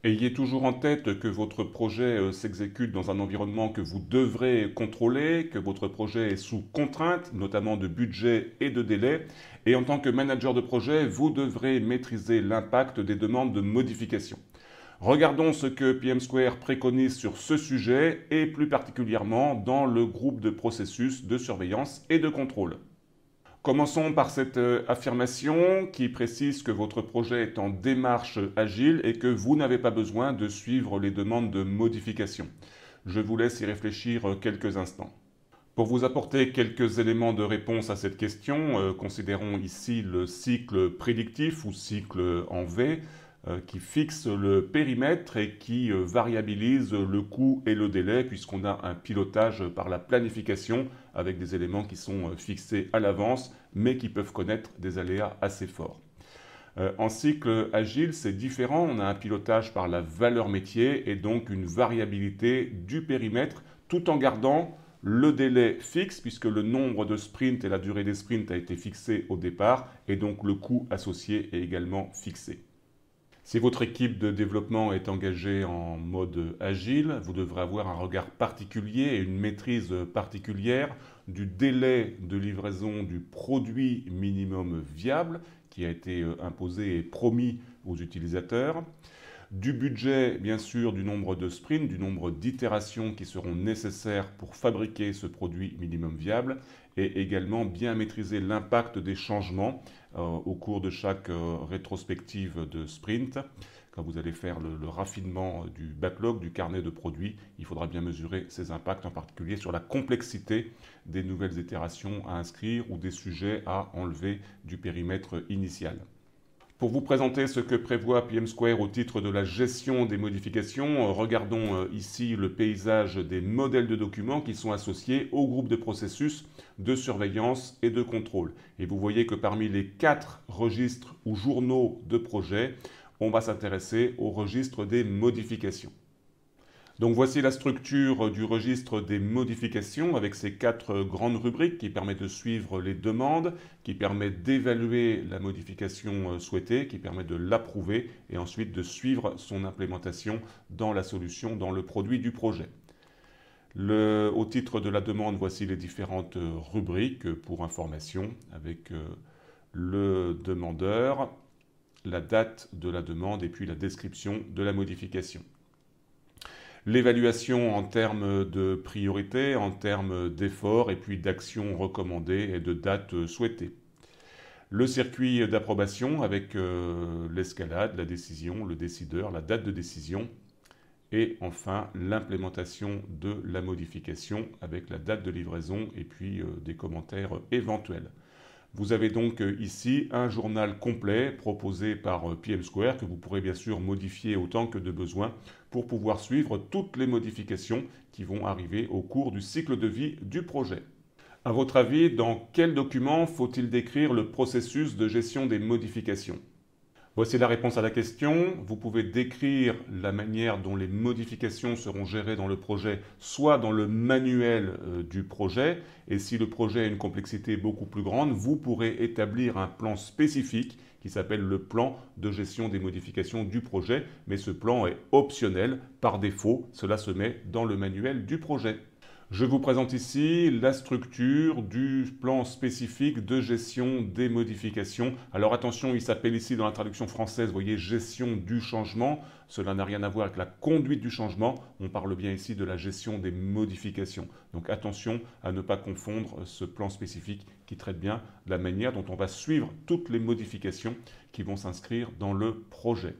Ayez toujours en tête que votre projet s'exécute dans un environnement que vous devrez contrôler, que votre projet est sous contrainte, notamment de budget et de délai. Et en tant que manager de projet, vous devrez maîtriser l'impact des demandes de modification. Regardons ce que PM Square préconise sur ce sujet et plus particulièrement dans le groupe de processus de surveillance et de contrôle. Commençons par cette affirmation qui précise que votre projet est en démarche agile et que vous n'avez pas besoin de suivre les demandes de modification. Je vous laisse y réfléchir quelques instants. Pour vous apporter quelques éléments de réponse à cette question, considérons ici le cycle prédictif ou cycle en V qui fixe le périmètre et qui variabilise le coût et le délai puisqu'on a un pilotage par la planification avec des éléments qui sont fixés à l'avance mais qui peuvent connaître des aléas assez forts. En cycle agile, c'est différent, on a un pilotage par la valeur métier et donc une variabilité du périmètre tout en gardant le délai fixe puisque le nombre de sprints et la durée des sprints a été fixé au départ et donc le coût associé est également fixé. Si votre équipe de développement est engagée en mode agile, vous devrez avoir un regard particulier et une maîtrise particulière du délai de livraison du produit minimum viable qui a été imposé et promis aux utilisateurs, du budget bien sûr du nombre de sprints, du nombre d'itérations qui seront nécessaires pour fabriquer ce produit minimum viable et également bien maîtriser l'impact des changements au cours de chaque rétrospective de sprint. Quand vous allez faire le raffinement du backlog, du carnet de produits, il faudra bien mesurer ces impacts, en particulier sur la complexité des nouvelles itérations à inscrire ou des sujets à enlever du périmètre initial. Pour vous présenter ce que prévoit PM Square au titre de la gestion des modifications, regardons ici le paysage des modèles de documents qui sont associés au groupe de processus de surveillance et de contrôle. Et vous voyez que parmi les 4 registres ou journaux de projet, on va s'intéresser au registre des modifications. Donc voici la structure du registre des modifications avec ces 4 grandes rubriques qui permettent de suivre les demandes, qui permettent d'évaluer la modification souhaitée, qui permettent de l'approuver et ensuite de suivre son implémentation dans la solution, dans le produit du projet. Au titre de la demande, voici les différentes rubriques pour information avec le demandeur, la date de la demande et puis la description de la modification. L'évaluation en termes de priorité, en termes d'efforts et puis d'actions recommandées et de dates souhaitées. Le circuit d'approbation avec l'escalade, la décision, le décideur, la date de décision. Et enfin, l'implémentation de la modification avec la date de livraison et puis des commentaires éventuels. Vous avez donc ici un journal complet proposé par PM Square que vous pourrez bien sûr modifier autant que de besoin pour pouvoir suivre toutes les modifications qui vont arriver au cours du cycle de vie du projet. À votre avis, dans quel document faut-il décrire le processus de gestion des modifications ? Voici la réponse à la question. Vous pouvez décrire la manière dont les modifications seront gérées dans le projet, soit dans le manuel du projet, et si le projet a une complexité beaucoup plus grande, vous pourrez établir un plan spécifique qui s'appelle le plan de gestion des modifications du projet, mais ce plan est optionnel. Par défaut, cela se met dans le manuel du projet. Je vous présente ici la structure du plan spécifique de gestion des modifications. Alors attention, il s'appelle ici dans la traduction française, vous voyez, gestion du changement. Cela n'a rien à voir avec la conduite du changement. On parle bien ici de la gestion des modifications. Donc attention à ne pas confondre ce plan spécifique qui traite bien de la manière dont on va suivre toutes les modifications qui vont s'inscrire dans le projet.